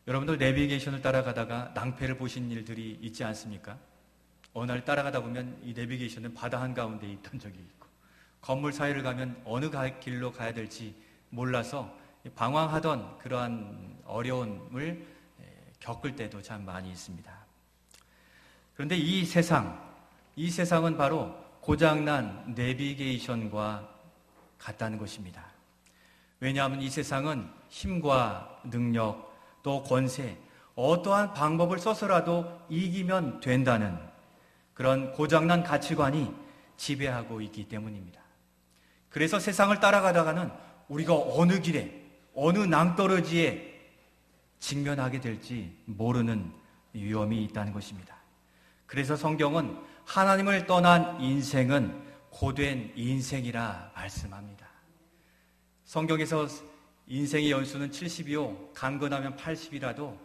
여러분들 내비게이션을 따라가다가 낭패를 보신 일들이 있지 않습니까? 어느 날 따라가다 보면 이 내비게이션은 바다 한가운데 있던 적이 있고, 건물 사이를 가면 어느 길로 가야 될지 몰라서 방황하던 그러한 어려움을 겪을 때도 참 많이 있습니다. 그런데 이 세상은 바로 고장난 내비게이션과 같다는 것입니다. 왜냐하면 이 세상은 힘과 능력, 또 권세, 어떠한 방법을 써서라도 이기면 된다는 그런 고장난 가치관이 지배하고 있기 때문입니다. 그래서 세상을 따라가다가는 우리가 어느 길에, 어느 낭떠러지에 직면하게 될지 모르는 위험이 있다는 것입니다. 그래서 성경은 하나님을 떠난 인생은 고된 인생이라 말씀합니다. 성경에서 인생의 연수는 70이요 강건하면 80이라도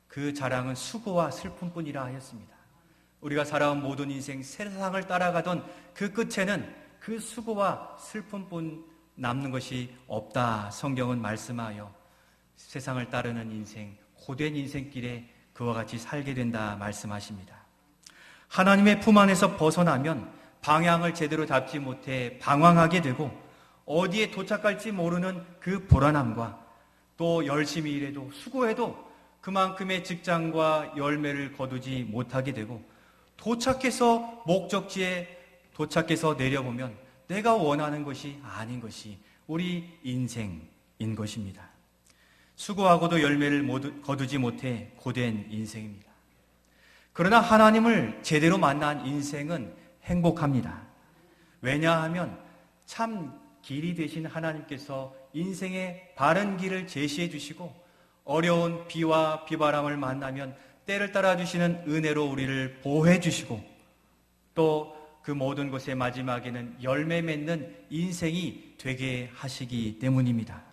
그 자랑은 수고와 슬픔뿐이라 하였습니다. 우리가 살아온 모든 인생, 세상을 따라가던 그 끝에는 그 수고와 슬픔뿐 남는 것이 없다. 성경은 말씀하여 세상을 따르는 인생, 고된 인생길에 그와 같이 살게 된다 말씀하십니다. 하나님의 품 안에서 벗어나면 방향을 제대로 잡지 못해 방황하게 되고, 어디에 도착할지 모르는 그 불안함과, 또 열심히 일해도 수고해도 그만큼의 직장과 열매를 거두지 못하게 되고, 도착해서 목적지에 도착해서 내려보면 내가 원하는 것이 아닌 것이 우리 인생인 것입니다. 수고하고도 열매를 거두지 못해 고된 인생입니다. 그러나 하나님을 제대로 만난 인생은 행복합니다. 왜냐하면 참 길이 되신 하나님께서 인생의 바른 길을 제시해 주시고, 어려운 비와 비바람을 만나면 때를 따라 주시는 은혜로 우리를 보호해 주시고, 또 그 모든 것의 마지막에는 열매 맺는 인생이 되게 하시기 때문입니다.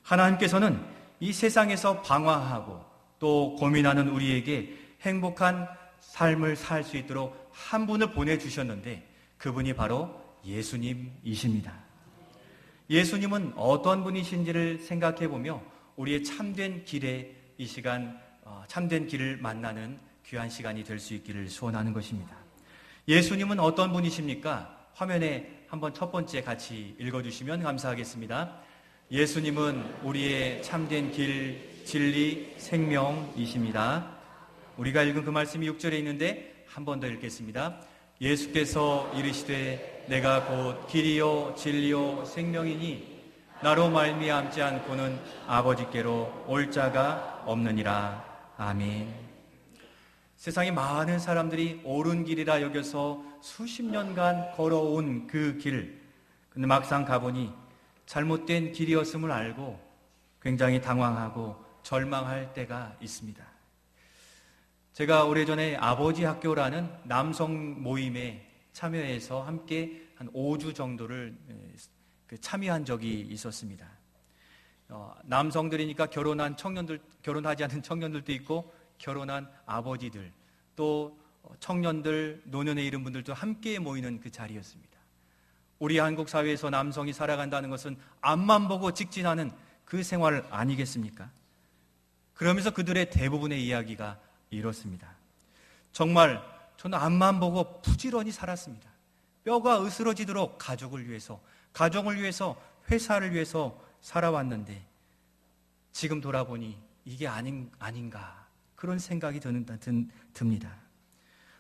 하나님께서는 이 세상에서 방황하고 또 고민하는 우리에게 행복한 삶을 살 수 있도록 한 분을 보내주셨는데, 그분이 바로 예수님이십니다. 예수님은 어떤 분이신지를 생각해보며 우리의 참된 길에 이 시간 참된 길을 만나는 귀한 시간이 될 수 있기를 소원하는 것입니다. 예수님은 어떤 분이십니까? 화면에 한번 첫 번째 같이 읽어주시면 감사하겠습니다. 예수님은 우리의 참된 길, 진리, 생명이십니다. 우리가 읽은 그 말씀이 6절에 있는데 한 번 더 읽겠습니다. 예수께서 이르시되 내가 곧 길이요 진리요 생명이니 나로 말미암지 않고는 아버지께로 올 자가 없느니라. 아멘. 세상에 많은 사람들이 옳은 길이라 여겨서 수십 년간 걸어온 그 길, 근데 막상 가보니 잘못된 길이었음을 알고 굉장히 당황하고 절망할 때가 있습니다. 제가 오래전에 아버지 학교라는 남성 모임에 참여해서 함께 한 5주 정도를 참여한 적이 있었습니다. 남성들이니까 결혼한 청년들, 결혼하지 않은 청년들도 있고 결혼한 아버지들, 또 청년들, 노년에 이른 분들도 함께 모이는 그 자리였습니다. 우리 한국 사회에서 남성이 살아간다는 것은 앞만 보고 직진하는 그 생활 아니겠습니까? 그러면서 그들의 대부분의 이야기가 이렇습니다. 정말 저는 앞만 보고 부지런히 살았습니다. 뼈가 으스러지도록 가족을 위해서, 회사를 위해서 살아왔는데 지금 돌아보니 이게 아닌가 그런 생각이 듭니다.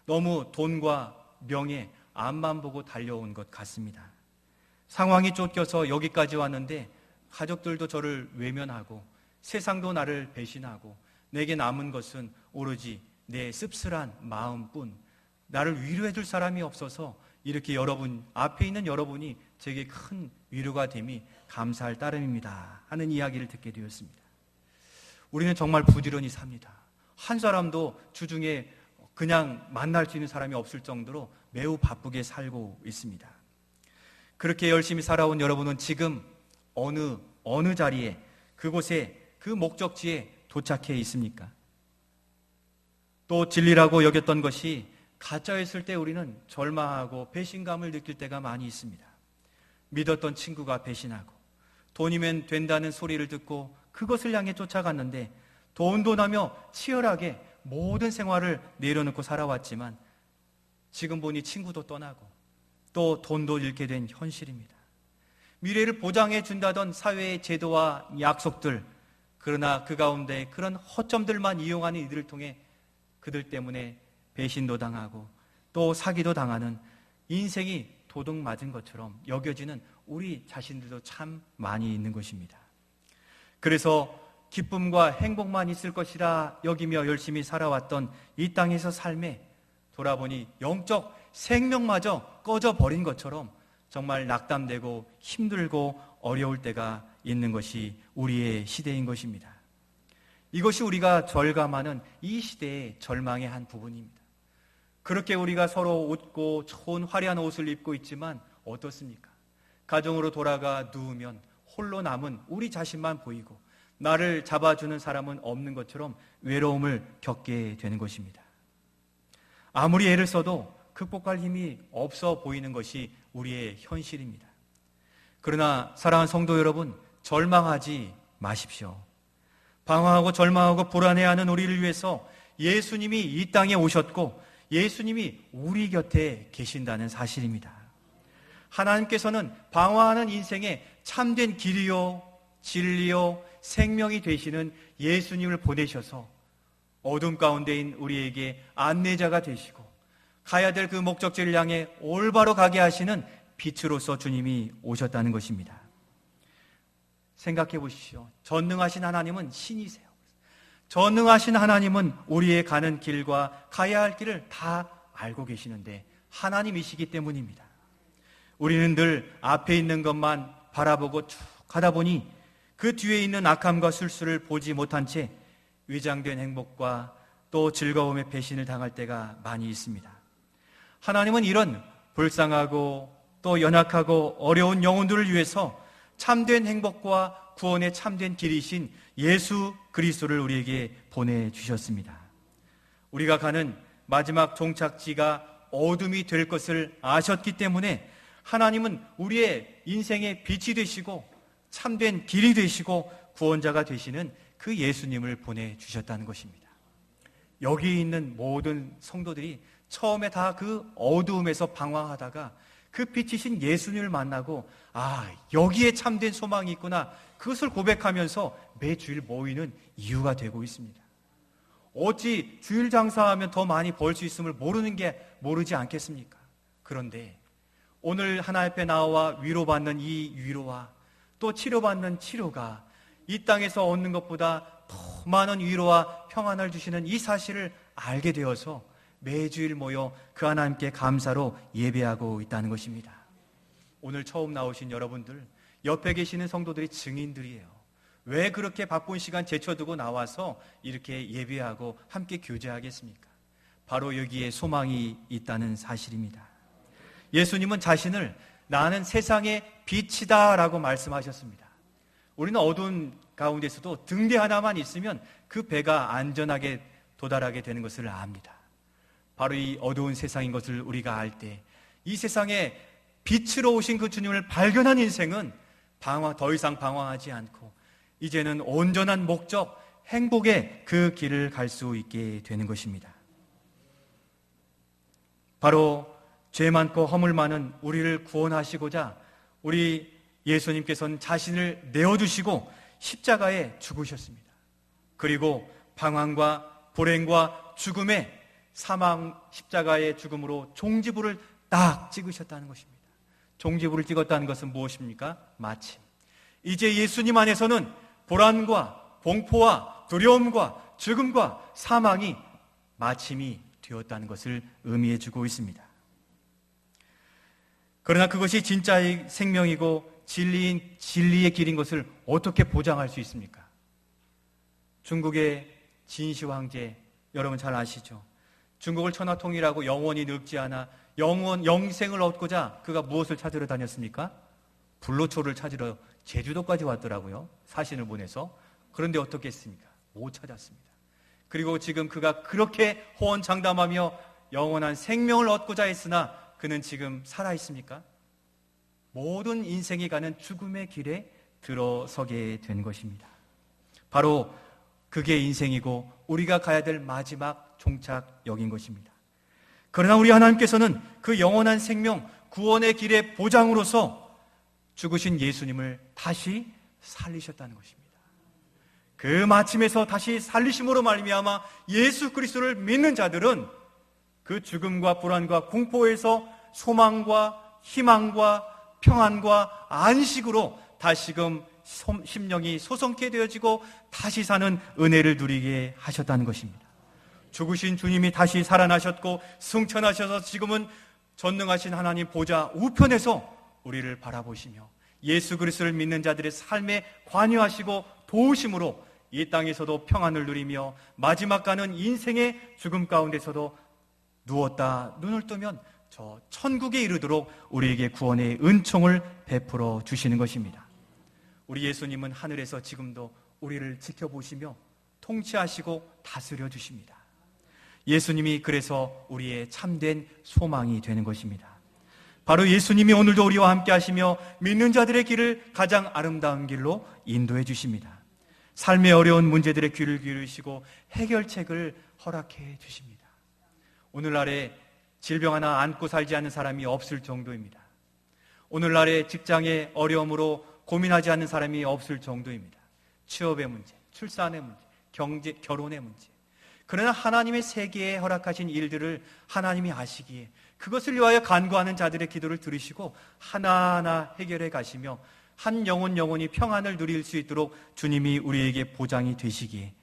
너무 돈과 명예, 앞만 보고 달려온 것 같습니다. 상황이 쫓겨서 여기까지 왔는데 가족들도 저를 외면하고 세상도 나를 배신하고 내게 남은 것은 오로지 내 씁쓸한 마음뿐, 나를 위로해줄 사람이 없어서 이렇게 앞에 있는 여러분이 제게 큰 위로가 됨이 감사할 따름입니다 하는 이야기를 듣게 되었습니다. 우리는 정말 부지런히 삽니다. 한 사람도 주중에 그냥 만날 수 있는 사람이 없을 정도로 매우 바쁘게 살고 있습니다. 그렇게 열심히 살아온 여러분은 지금 어느 자리에, 그곳에, 그 목적지에 도착해 있습니까? 또 진리라고 여겼던 것이 가짜였을 때 우리는 절망하고 배신감을 느낄 때가 많이 있습니다. 믿었던 친구가 배신하고 돈이면 된다는 소리를 듣고 그것을 향해 쫓아갔는데 돈도 나며 치열하게 모든 생활을 내려놓고 살아왔지만 지금 보니 친구도 떠나고 또 돈도 잃게 된 현실입니다. 미래를 보장해 준다던 사회의 제도와 약속들, 그러나 그 가운데 그런 허점들만 이용하는 이들을 통해 그들 때문에 배신도 당하고 또 사기도 당하는 인생이 도둑 맞은 것처럼 여겨지는 우리 자신들도 참 많이 있는 것입니다. 그래서 기쁨과 행복만 있을 것이라 여기며 열심히 살아왔던 이 땅에서 삶에 돌아보니 영적 생명마저 꺼져버린 것처럼 정말 낙담되고 힘들고 어려울 때가 있는 것이 우리의 시대인 것입니다. 이것이 우리가 절감하는 이 시대의 절망의 한 부분입니다. 그렇게 우리가 서로 웃고 좋은 화려한 옷을 입고 있지만 어떻습니까? 가정으로 돌아가 누우면 홀로 남은 우리 자신만 보이고 나를 잡아주는 사람은 없는 것처럼 외로움을 겪게 되는 것입니다. 아무리 애를 써도 극복할 힘이 없어 보이는 것이 우리의 현실입니다. 그러나 사랑하는 성도 여러분, 절망하지 마십시오. 방황하고 절망하고 불안해하는 우리를 위해서 예수님이 이 땅에 오셨고 예수님이 우리 곁에 계신다는 사실입니다. 하나님께서는 방황하는 인생에 참된 길이요, 진리요, 생명이 되시는 예수님을 보내셔서 어둠 가운데인 우리에게 안내자가 되시고 가야 될 그 목적지를 향해 올바로 가게 하시는 빛으로서 주님이 오셨다는 것입니다. 생각해 보십시오. 전능하신 하나님은 신이세요. 전능하신 하나님은 우리의 가는 길과 가야 할 길을 다 알고 계시는데 하나님이시기 때문입니다. 우리는 늘 앞에 있는 것만 바라보고 쭉 가다 보니 그 뒤에 있는 악함과 술수를 보지 못한 채 위장된 행복과 또 즐거움의 배신을 당할 때가 많이 있습니다. 하나님은 이런 불쌍하고 또 연약하고 어려운 영혼들을 위해서 참된 행복과 구원의 참된 길이신 예수 그리스도를 우리에게 보내주셨습니다. 우리가 가는 마지막 종착지가 어둠이 될 것을 아셨기 때문에 하나님은 우리의 인생의 빛이 되시고 참된 길이 되시고 구원자가 되시는 그 예수님을 보내주셨다는 것입니다. 여기 있는 모든 성도들이 처음에 다 그 어두움에서 방황하다가 그 빛이신 예수님을 만나고 여기에 참된 소망이 있구나, 그것을 고백하면서 매주일 모이는 이유가 되고 있습니다. 어찌 주일 장사하면 더 많이 벌 수 있음을 모르지 않겠습니까? 그런데 오늘 하나님 앞에 나와 위로받는 이 위로와 또 치료받는 치료가 이 땅에서 얻는 것보다 더 많은 위로와 평안을 주시는 이 사실을 알게 되어서 매주일 모여 그 하나님께 감사로 예배하고 있다는 것입니다. 오늘 처음 나오신 여러분들, 옆에 계시는 성도들이 증인들이에요. 왜 그렇게 바쁜 시간 제쳐두고 나와서 이렇게 예배하고 함께 교제하겠습니까? 바로 여기에 소망이 있다는 사실입니다. 예수님은 자신을 나는 세상의 빛이다 라고 말씀하셨습니다. 우리는 어두운 가운데서도 등대 하나만 있으면 그 배가 안전하게 도달하게 되는 것을 압니다. 바로 이 어두운 세상인 것을 우리가 알 때 이 세상에 빛으로 오신 그 주님을 발견한 인생은 더 이상 방황하지 않고 이제는 온전한 목적, 행복의 그 길을 갈 수 있게 되는 것입니다. 바로 죄 많고 허물 많은 우리를 구원하시고자 우리 예수님께서는 자신을 내어주시고 십자가에 죽으셨습니다. 그리고 방황과 불행과 죽음의 사망 십자가의 죽음으로 종지부를 딱 찍으셨다는 것입니다. 종지부를 찍었다는 것은 무엇입니까? 마침 이제 예수님 안에서는 불안과 공포와 두려움과 죽음과 사망이 마침이 되었다는 것을 의미해 주고 있습니다. 그러나 그것이 진짜의 생명이고 진리의 길인 것을 어떻게 보장할 수 있습니까? 중국의 진시 황제, 여러분 잘 아시죠? 중국을 천하통일하고 영원히 늙지 않아 영생을 얻고자 그가 무엇을 찾으러 다녔습니까? 불로초를 찾으러 제주도까지 왔더라고요. 사신을 보내서. 그런데 어떻게 했습니까? 못 찾았습니다. 그리고 지금 그가 그렇게 호언장담하며 영원한 생명을 얻고자 했으나 그는 지금 살아있습니까? 모든 인생이 가는 죽음의 길에 들어서게 된 것입니다. 바로 그게 인생이고 우리가 가야 될 마지막 종착역인 것입니다. 그러나 우리 하나님께서는 그 영원한 생명, 구원의 길의 보장으로서 죽으신 예수님을 다시 살리셨다는 것입니다. 그 마침에서 다시 살리심으로 말미암아 예수 그리스도를 믿는 자들은 그 죽음과 불안과 공포에서 소망과 희망과 평안과 안식으로 다시금 심령이 소성케 되어지고 다시 사는 은혜를 누리게 하셨다는 것입니다. 죽으신 주님이 다시 살아나셨고 승천하셔서 지금은 전능하신 하나님 보좌 우편에서 우리를 바라보시며 예수 그리스도를 믿는 자들의 삶에 관여하시고 도우심으로 이 땅에서도 평안을 누리며 마지막 가는 인생의 죽음 가운데서도 누웠다 눈을 뜨면 저 천국에 이르도록 우리에게 구원의 은총을 베풀어 주시는 것입니다. 우리 예수님은 하늘에서 지금도 우리를 지켜보시며 통치하시고 다스려 주십니다. 예수님이 그래서 우리의 참된 소망이 되는 것입니다. 바로 예수님이 오늘도 우리와 함께 하시며 믿는 자들의 길을 가장 아름다운 길로 인도해 주십니다. 삶의 어려운 문제들의 귀를 기울이시고 해결책을 허락해 주십니다. 오늘날에 질병 하나 안고 살지 않는 사람이 없을 정도입니다. 오늘날에 직장의 어려움으로 고민하지 않는 사람이 없을 정도입니다. 취업의 문제, 출산의 문제, 경제, 결혼의 문제. 그러나 하나님의 세계에 허락하신 일들을 하나님이 아시기에 그것을 위하여 간구하는 자들의 기도를 들으시고 하나하나 해결해 가시며 한 영혼이 평안을 누릴 수 있도록 주님이 우리에게 보장이 되시기에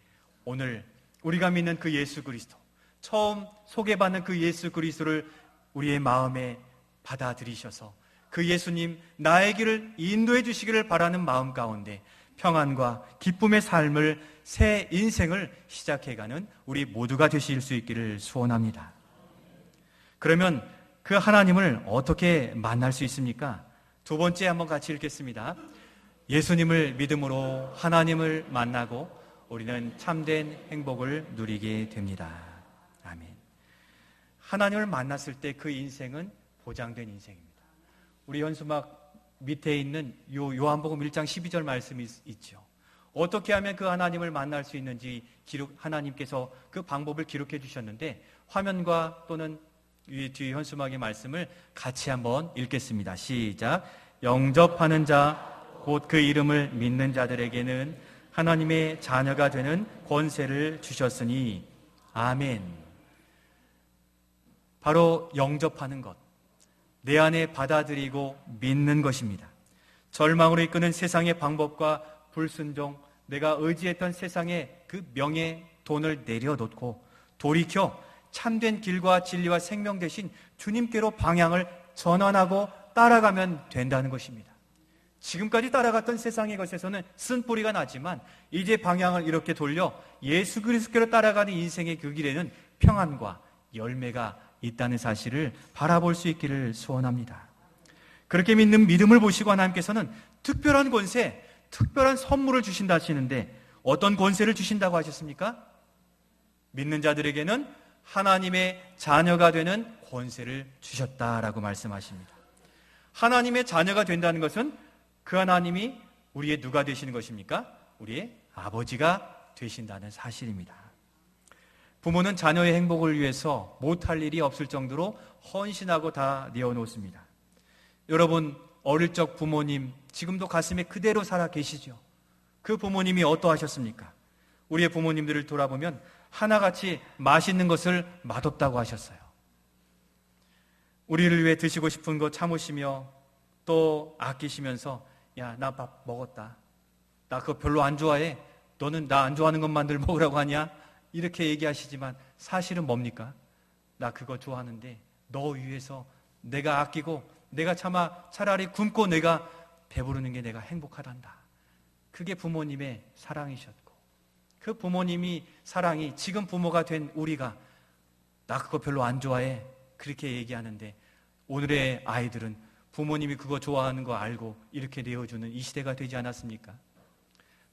오늘 우리가 믿는 그 예수 그리스도, 처음 소개받는 그 예수 그리스도를 우리의 마음에 받아들이셔서 그 예수님 나의 길을 인도해 주시기를 바라는 마음 가운데 평안과 기쁨의 삶을, 새 인생을 시작해가는 우리 모두가 되실 수 있기를 소원합니다. 그러면 그 하나님을 어떻게 만날 수 있습니까? 두 번째 한번 같이 읽겠습니다. 예수님을 믿음으로 하나님을 만나고 우리는 참된 행복을 누리게 됩니다. 아멘. 하나님을 만났을 때 그 인생은 보장된 인생입니다. 우리 현수막 밑에 있는 요한복음 1장 12절 말씀이 있죠. 어떻게 하면 그 하나님을 만날 수 있는지 하나님께서 그 방법을 기록해 주셨는데 화면과 또는 뒤 현수막의 말씀을 같이 한번 읽겠습니다. 시작. 영접하는 자 곧 그 이름을 믿는 자들에게는 하나님의 자녀가 되는 권세를 주셨으니 아멘. 바로 영접하는 것, 내 안에 받아들이고 믿는 것입니다. 절망으로 이끄는 세상의 방법과 불순종, 내가 의지했던 세상의 그 명예, 돈을 내려놓고 돌이켜 참된 길과 진리와 생명 대신 주님께로 방향을 전환하고 따라가면 된다는 것입니다. 지금까지 따라갔던 세상의 것에서는 쓴뿌리가 나지만 이제 방향을 이렇게 돌려 예수 그리스도께로 따라가는 인생의 그 길에는 평안과 열매가 있다는 사실을 바라볼 수 있기를 소원합니다. 그렇게 믿는 믿음을 보시고 하나님께서는 특별한 권세, 특별한 선물을 주신다 하시는데 어떤 권세를 주신다고 하셨습니까? 믿는 자들에게는 하나님의 자녀가 되는 권세를 주셨다라고 말씀하십니다. 하나님의 자녀가 된다는 것은 그 하나님이 우리의 누가 되시는 것입니까? 우리의 아버지가 되신다는 사실입니다. 부모는 자녀의 행복을 위해서 못할 일이 없을 정도로 헌신하고 다 내어놓습니다. 여러분 어릴 적 부모님 지금도 가슴에 그대로 살아 계시죠? 그 부모님이 어떠하셨습니까? 우리의 부모님들을 돌아보면 하나같이 맛있는 것을 맛없다고 하셨어요. 우리를 위해 드시고 싶은 거 참으시며 또 아끼시면서 야, 나 밥 먹었다. 나 그거 별로 안 좋아해. 너는 나 안 좋아하는 것만 늘 먹으라고 하냐? 이렇게 얘기하시지만 사실은 뭡니까? 나 그거 좋아하는데 너 위해서 내가 아끼고 내가 차라리 굶고 내가 배부르는 게 내가 행복하단다. 그게 부모님의 사랑이셨고 그 부모님이 사랑이 지금 부모가 된 우리가 나 그거 별로 안 좋아해 그렇게 얘기하는데 오늘의 아이들은 부모님이 그거 좋아하는 거 알고 이렇게 내어주는 이 시대가 되지 않았습니까?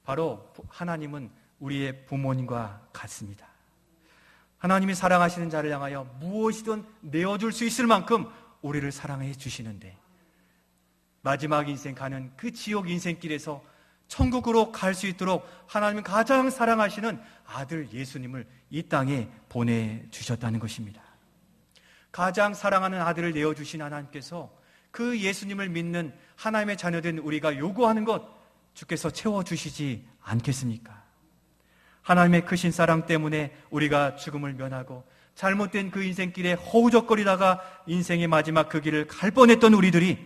바로 하나님은 우리의 부모님과 같습니다. 하나님이 사랑하시는 자를 향하여 무엇이든 내어줄 수 있을 만큼 우리를 사랑해 주시는데 마지막 인생 가는 그 지옥 인생길에서 천국으로 갈 수 있도록 하나님은 가장 사랑하시는 아들 예수님을 이 땅에 보내주셨다는 것입니다. 가장 사랑하는 아들을 내어주신 하나님께서 그 예수님을 믿는 하나님의 자녀된 우리가 요구하는 것 주께서 채워주시지 않겠습니까? 하나님의 크신 사랑 때문에 우리가 죽음을 면하고 잘못된 그 인생길에 허우적거리다가 인생의 마지막 그 길을 갈 뻔했던 우리들이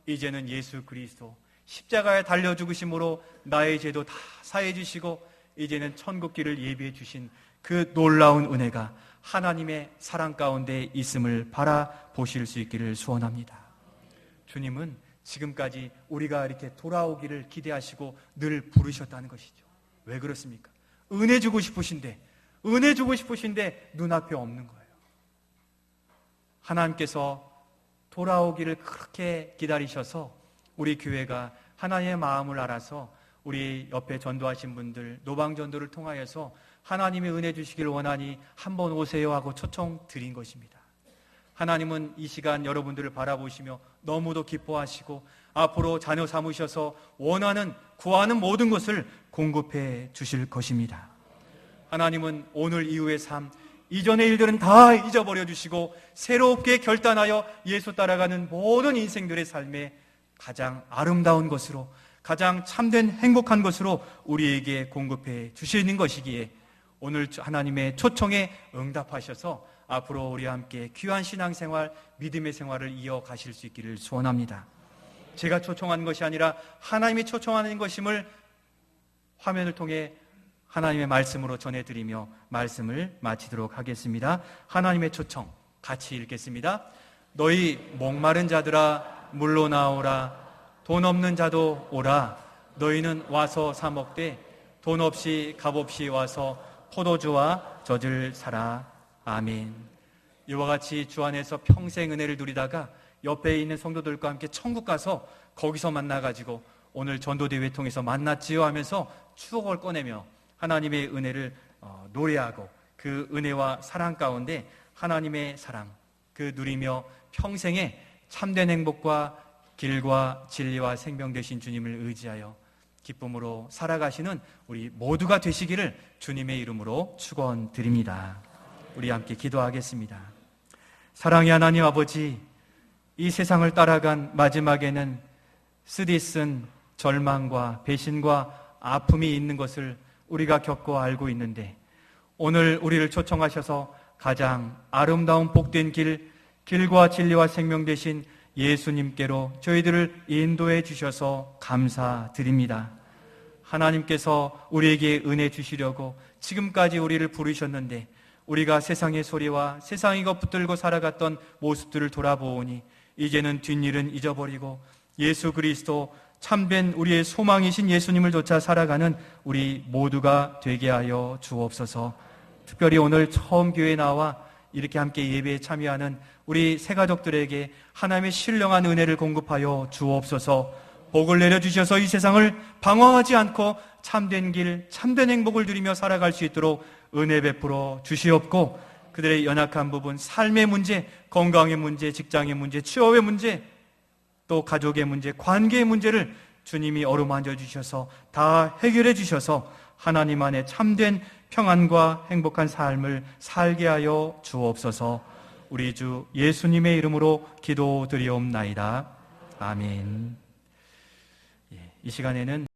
이제는 예수 그리스도 십자가에 달려 죽으심으로 나의 죄도 다 사해 주시고 이제는 천국길을 예비해 주신 그 놀라운 은혜가 하나님의 사랑 가운데 있음을 바라보실 수 있기를 소원합니다. 주님은 지금까지 우리가 이렇게 돌아오기를 기대하시고 늘 부르셨다는 것이죠. 왜 그렇습니까? 은혜 주고 싶으신데 눈앞에 없는 거예요. 하나님께서 돌아오기를 그렇게 기다리셔서 우리 교회가 하나님의 마음을 알아서 우리 옆에 전도하신 분들 노방전도를 통하여서 하나님의 은혜 주시기를 원하니 한번 오세요 하고 초청 드린 것입니다. 하나님은 이 시간 여러분들을 바라보시며 너무도 기뻐하시고 앞으로 자녀 삼으셔서 원하는 구하는 모든 것을 공급해 주실 것입니다. 하나님은 오늘 이후의 삶, 이전의 일들은 다 잊어버려 주시고 새롭게 결단하여 예수 따라가는 모든 인생들의 삶에 가장 아름다운 것으로 가장 참된 행복한 것으로 우리에게 공급해 주시는 것이기에 오늘 하나님의 초청에 응답하셔서 앞으로 우리와 함께 귀한 신앙생활, 믿음의 생활을 이어가실 수 있기를 소원합니다. 제가 초청하는 것이 아니라 하나님이 초청하는 것임을 화면을 통해 하나님의 말씀으로 전해드리며 말씀을 마치도록 하겠습니다. 하나님의 초청 같이 읽겠습니다. 너희 목마른 자들아 물로 나오라. 돈 없는 자도 오라. 너희는 와서 사 먹되 돈 없이 값 없이 와서 포도주와 젖을 사라. 아멘. 이와 같이 주 안에서 평생 은혜를 누리다가 옆에 있는 성도들과 함께 천국 가서 거기서 만나가지고 오늘 전도대회 통해서 만났지요 하면서 추억을 꺼내며 하나님의 은혜를 노래하고 그 은혜와 사랑 가운데 하나님의 사랑 그 누리며 평생에 참된 행복과 길과 진리와 생명 되신 주님을 의지하여 기쁨으로 살아가시는 우리 모두가 되시기를 주님의 이름으로 축원드립니다. 우리 함께 기도하겠습니다. 사랑의 하나님 아버지, 이 세상을 따라간 마지막에는 쓰디쓴 절망과 배신과 아픔이 있는 것을 우리가 겪고 알고 있는데 오늘 우리를 초청하셔서 가장 아름다운 복된 길과 진리와 생명 되신 예수님께로 저희들을 인도해 주셔서 감사드립니다. 하나님께서 우리에게 은혜 주시려고 지금까지 우리를 부르셨는데 우리가 세상의 소리와 세상의 것 붙들고 살아갔던 모습들을 돌아보니 이제는 뒷일은 잊어버리고 예수 그리스도 참된 우리의 소망이신 예수님을 쫓아 살아가는 우리 모두가 되게 하여 주옵소서. 특별히 오늘 처음 교회에 나와 이렇게 함께 예배에 참여하는 우리 새가족들에게 하나님의 신령한 은혜를 공급하여 주옵소서. 복을 내려주셔서 이 세상을 방황하지 않고 참된 길, 참된 행복을 누리며 살아갈 수 있도록 은혜 베풀어 주시옵고 그들의 연약한 부분, 삶의 문제, 건강의 문제, 직장의 문제, 취업의 문제, 또 가족의 문제, 관계의 문제를 주님이 어루만져 주셔서 다 해결해 주셔서 하나님 안에 참된 평안과 행복한 삶을 살게 하여 주옵소서. 우리 주 예수님의 이름으로 기도드리옵나이다. 아멘. 이 시간에는